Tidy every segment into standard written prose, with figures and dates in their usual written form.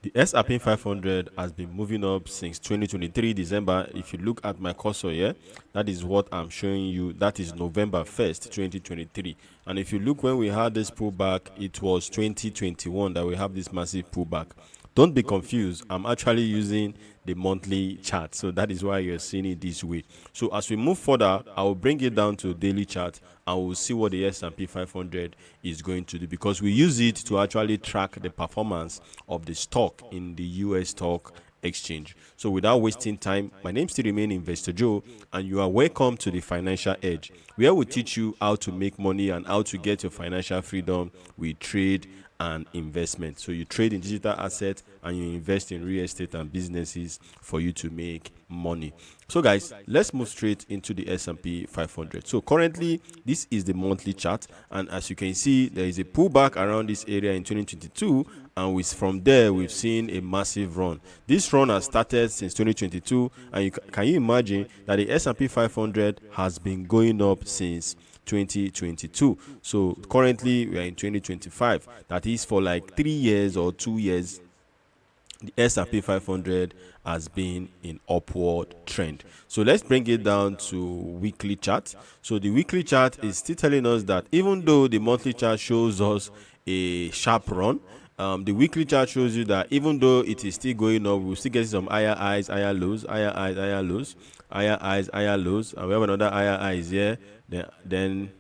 The S&P 500 has been moving up since 2023 December. If you look at my cursor here, that is what I'm showing you. That is November 1st, 2023. And if you look when we had this pullback, it was 2021 that we have this massive pullback. Don't be confused. I'm actually using the monthly chart. So that is why you're seeing it this way. So as we move further, I will bring it down to daily chart and we'll see what the S&P 500 is going to do, because we use it to actually track the performance of the stock in the US stock exchange. So without wasting time, my name still remains Investor Joe, and you are welcome to the Financial Edge, where we teach you how to make money and how to get your financial freedom with trade and investment. So you trade in digital assets and you invest in real estate and businesses for you to make money. So guys, let's move straight into the S&P 500. So currently this is the monthly chart, and as you can see, there is a pullback around this area in 2022, and from there we've seen a massive run. This run has started since 2022, and can you imagine that the S&P 500 has been going up since 2022. So currently we are in 2025. That is for like 3 years or 2 years, the S&P 500 has been in upward trend. So let's bring it down to weekly chart. So the weekly chart is still telling us that even though the monthly chart shows us a sharp run, the weekly chart shows you that even though it is still going up, we'll still get some higher highs, higher lows, higher highs, higher lows, higher highs, higher lows, and we have another higher highs here. Then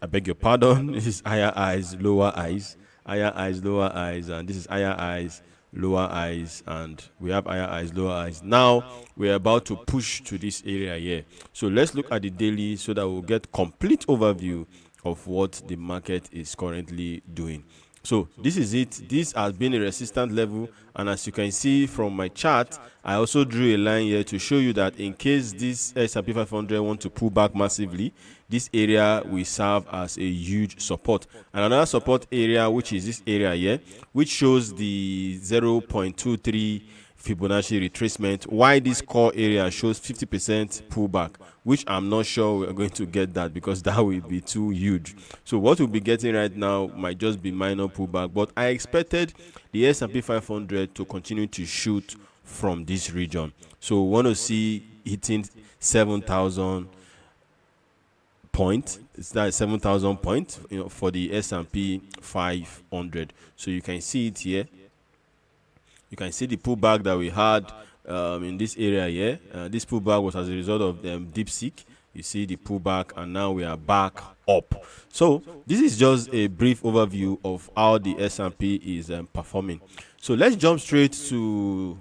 I beg your pardon, this is higher highs, lower highs, higher highs, lower highs, and this is higher highs, lower highs, and we have higher highs, lower highs. Now we're about to push to this area here. So let's look at the daily so that we'll get complete overview of what the market is currently doing. So this is it. This has been a resistant level, and as you can see from my chart, I also drew a line here to show you that in case this S&P 500 want to pull back massively, this area will serve as a huge support. And another support area, which is this area here, which shows the 0.23 Fibonacci retracement, why this core area shows 50% pullback, which I'm not sure we're going to get that because that will be too huge. So what we'll be getting right now might just be minor pullback, but I expected the S&P 500 to continue to shoot from this region. So we want to see hitting 7,000 point. It's that 7,000 point, for the S&P 500. So you can see it here. You can see the pullback that we had in this area here. This pullback was as a result of DeepSeek. You see the pullback, and now we are back up. So this is just a brief overview of how the S&P is performing. So let's jump straight to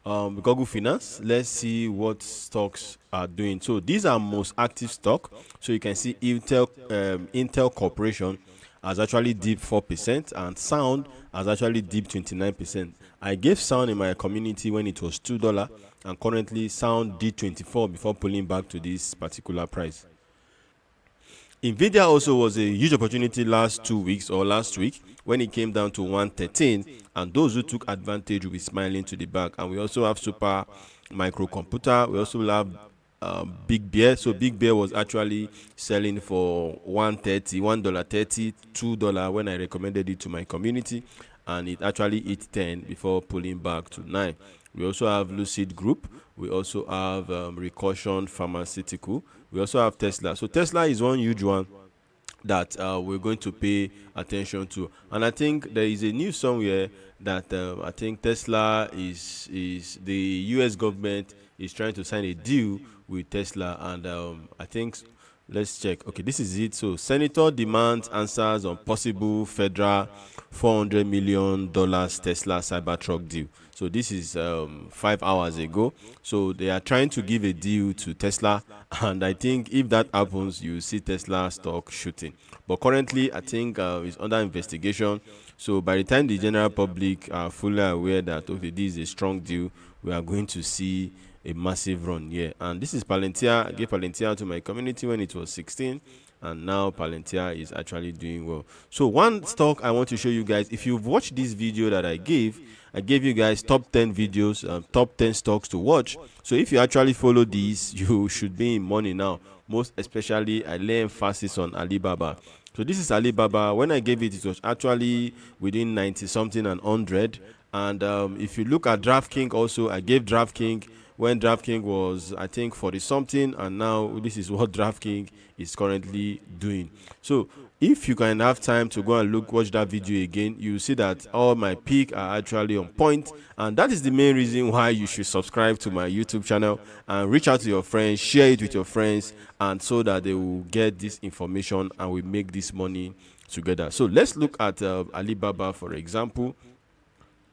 Google Finance. Let's see what stocks are doing. So these are most active stock. So you can see Intel Corporation has actually dipped 4%, and Sound has actually dipped 29%. I gave Sound in my community when it was $2, and currently Sound did 24 before pulling back to this particular price. Nvidia also was a huge opportunity last 2 weeks or last week when it came down to 113, and those who took advantage will be smiling to the back. And we also have Super Microcomputer. We also have Big Bear. So Big Bear was actually selling for $1.30, $2 when I recommended it to my community, and it actually hit 10 before pulling back to 9. We also have Lucid Group. We also have Recursion Pharmaceutical. We also have Tesla. So Tesla is one huge one that we're going to pay attention to. And I think there is a news somewhere that I think Tesla is the US government is trying to sign a deal with Tesla, and I think let's check. Okay, this is it. So Senator demands answers on possible federal $400 million Tesla Cybertruck deal. So this is 5 hours ago. So they are trying to give a deal to Tesla, and I think if that happens, you see Tesla stock shooting. But currently, I think it's under investigation. So by the time the general public are fully aware that okay, this is a strong deal, we are going to see a massive run here. And this is Palantir. I gave Palantir to my community when it was 16, and now Palantir is actually doing well. So one stock I want to show you guys, if you've watched this video that I gave you guys top 10 videos, top 10 stocks to watch. So if you actually follow these, you should be in money now. Most especially, I lay emphasis on Alibaba. So this is Alibaba. When I gave it, it was actually within 90 something and 100, And if you look at DraftKings also, I gave DraftKings when DraftKings was, I think, 40 something, and now this is what DraftKings is currently doing. So if you can have time to go and watch that video again, you see that all my picks are actually on point, and that is the main reason why you should subscribe to my YouTube channel and reach out to your friends, share it with your friends, and so that they will get this information and we make this money together. So let's look at Alibaba, for example.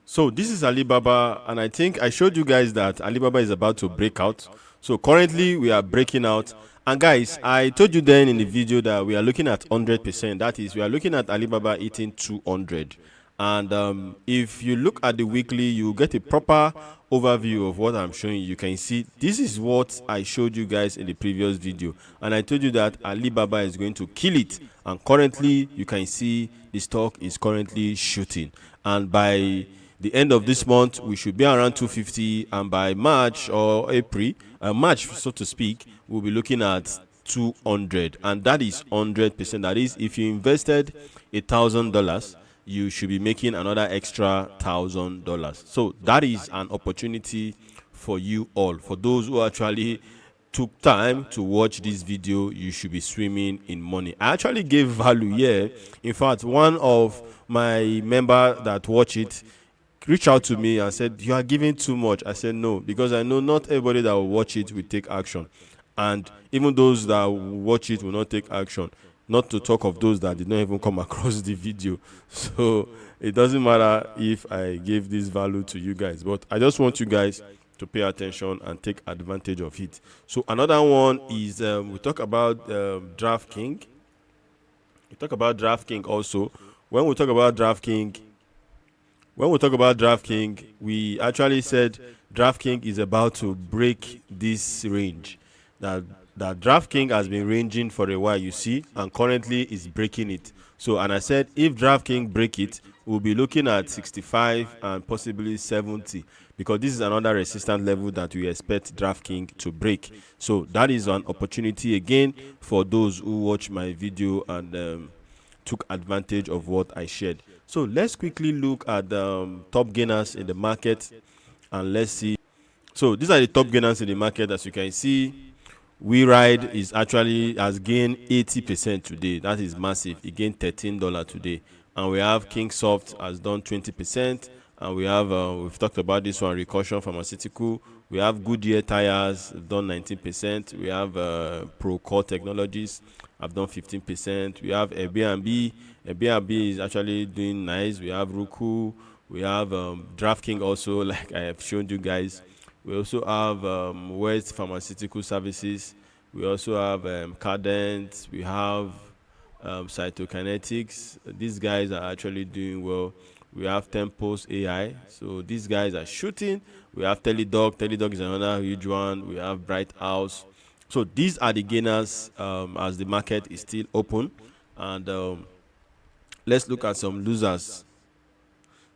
So this is Alibaba, and I think I showed you guys that Alibaba is about to break out. So currently we are breaking out, and guys, I told you then in the video that we are looking at 100%. That is, we are looking at Alibaba hitting 200. And if you look at the weekly, you get a proper overview of what I'm showing you. You can see this is what I showed you guys in the previous video, and I told you that Alibaba is going to kill it, and currently you can see the stock is currently shooting, and by the end of this month we should be around 250, and by March or April, March so to speak, we'll be looking at 200, and that is 100%. That is, if you invested $1,000, you should be making another extra $1,000. So that is an opportunity for you all. For those who actually took time to watch this video, you should be swimming in money. I actually gave value here. In fact, one of my member that watch it reached out to me and said, "You are giving too much." I said no, because I know not everybody that will watch it will take action, and even those that will watch it will not take action, not to talk of those that did not even come across the video. So it doesn't matter if I gave this value to you guys, but I just want you guys to pay attention and take advantage of it. So another one is we talk about DraftKings. We talk about DraftKings also. When we talk about DraftKings, we actually said DraftKings is about to break this range. That DraftKings has been ranging for a while, you see, and currently is breaking it. So, and I said if DraftKings break it, we'll be looking at 65 and possibly 70, because this is another resistance level that we expect DraftKings to break. So that is an opportunity again for those who watch my video and took advantage of what I shared. So let's quickly look at the top gainers in the market, and let's see. So these are the top gainers in the market. As you can see, WeRide is actually has gained 80% today. That is massive. It gained $13 today. And we have Kingsoft has done 20%. And we have we've talked about this one, Recursion Pharmaceutical. We have Goodyear Tires done 19%. We have Procore Technologies have done 15%. We have Airbnb. Airbnb is actually doing nice. We have Roku. We have DraftKings also, like I have shown you guys. We also have West Pharmaceutical Services. We also have Cadent. We have Cytokinetics. These guys are actually doing well. We have Tempos AI. So these guys are shooting. We have Teladoc. Teladoc is another huge one. We have Bright House. So these are the gainers as the market is still open. And let's look at some losers.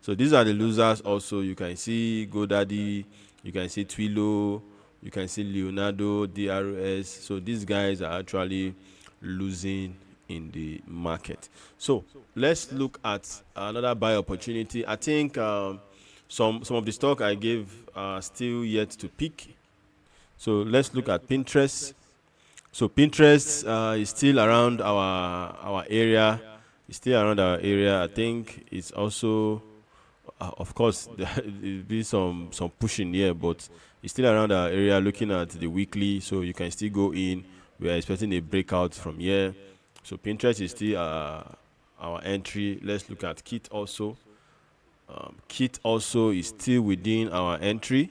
So these are the losers also. You can see GoDaddy. You can see Twilio, you can see Leonardo, DRS. So these guys are actually losing in the market. So let's look at another buy opportunity. I think some of the stock I gave are still yet to pick. So let's look at Pinterest. So Pinterest is still around our area. It's still around our area. I think it's also of course, there'll be some pushing here, but it's still around our area. Looking at the weekly, so you can still go in. We are expecting a breakout from here. So Pinterest is still our entry. Let's look at Kit also. Kit also is still within our entry.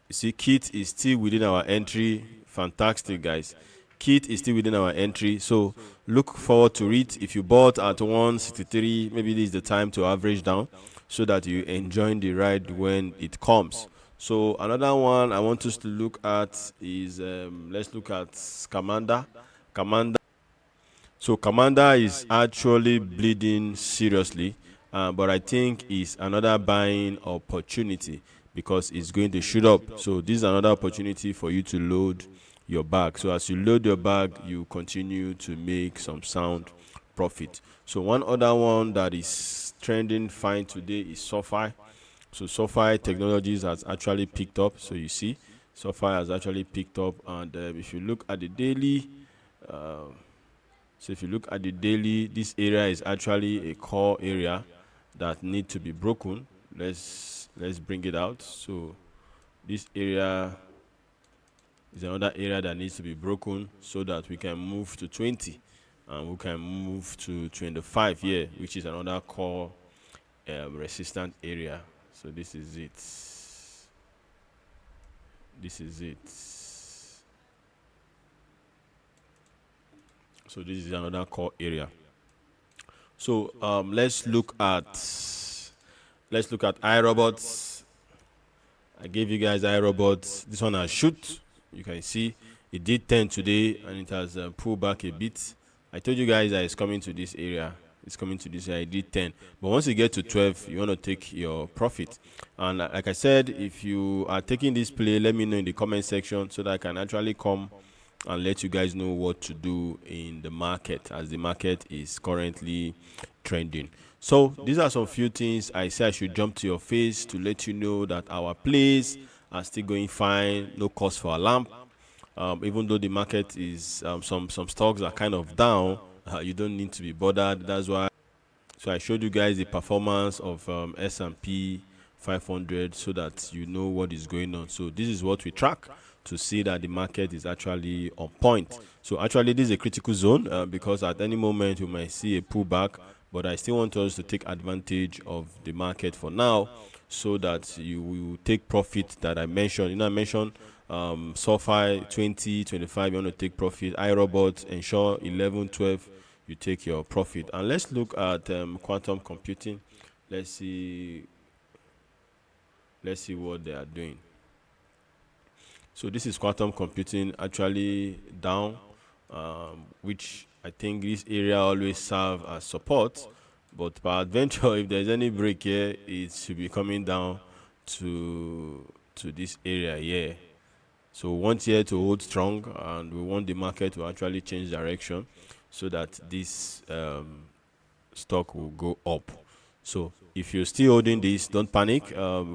You see, Kit is still within our entry. Fantastic, guys. Kit is still within our entry, so look forward to it. If you bought at 163, maybe this is the time to average down so that you enjoy the ride when it comes. So another one I want us to look at is let's look at Commander. So Commander is actually bleeding seriously, but I think it's another buying opportunity because it's going to shoot up. So this is another opportunity for you to load your bag. So as you load your bag, you continue to make some sound profit. So one other one that is trending fine today is SoFi. So SoFi Technologies has actually picked up. So you see, SoFi has actually picked up, and if you look at the daily, this area is actually a core area that need to be broken. Let's bring it out. So this area is another area that needs to be broken so that we can move to 20 and we can move to 25 here, which is another core resistant area. So this is it. So this is another core area. So let's look at iRobots. I gave you guys iRobots. This one has shoot. You can see it did 10 today and it has pulled back a bit. I told you guys that it's coming to this area. It's coming to this area. It did 10. But once you get to 12, you want to take your profit. And like I said, if you are taking this play, let me know in the comment section so that I can actually come and let you guys know what to do in the market, as the market is currently trending. So these are some few things I say I should jump to your face to let you know that our plays are still going fine. No cause for alarm. Even though the market is some stocks are kind of down, you don't need to be bothered. That's why. So I showed you guys the performance of SP500 so that you know what is going on. So this is what we track to see that the market is actually on point. So actually this is a critical zone because at any moment you might see a pullback, but I still want us to take advantage of the market for now so that you will take profit that I mentioned. You know, I mentioned SoFi 20, 25, you want to take profit. iRobot, ensure 11, 12, you take your profit. And let's look at quantum computing. Let's see what they are doing. So this is quantum computing actually down, which I think this area always serve as support. But by adventure, if there's any break here, it should be coming down to this area here. So we want here to hold strong, and we want the market to actually change direction so that this stock will go up. So if you're still holding this, don't panic.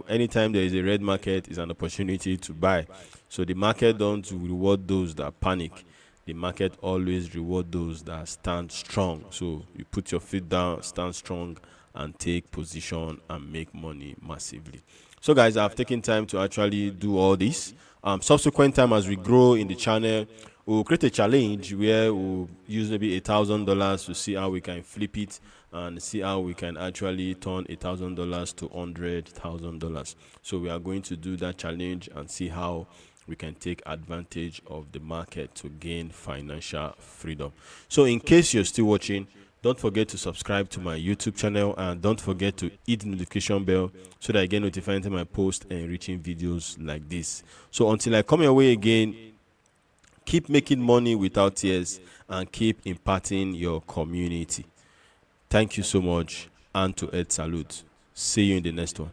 Anytime there is a red market, is an opportunity to buy. So the market don't reward those that panic. The market always reward those that stand strong. So you put your feet down, stand strong, and take position and make money massively. So guys, I've taken time to actually do all this. Subsequent time as we grow in the channel, we'll create a challenge where we'll use maybe $1,000 to see how we can flip it and see how we can actually turn $1,000 to $100,000. So we are going to do that challenge and see how we can take advantage of the market to gain financial freedom. So in case you're still watching, don't forget to subscribe to my YouTube channel and don't forget to hit the notification bell so that I get notified when I post enriching videos like this. So until I come your way again, keep making money without tears and keep impacting your community. Thank you so much, and to Ed salute. See you in the next one.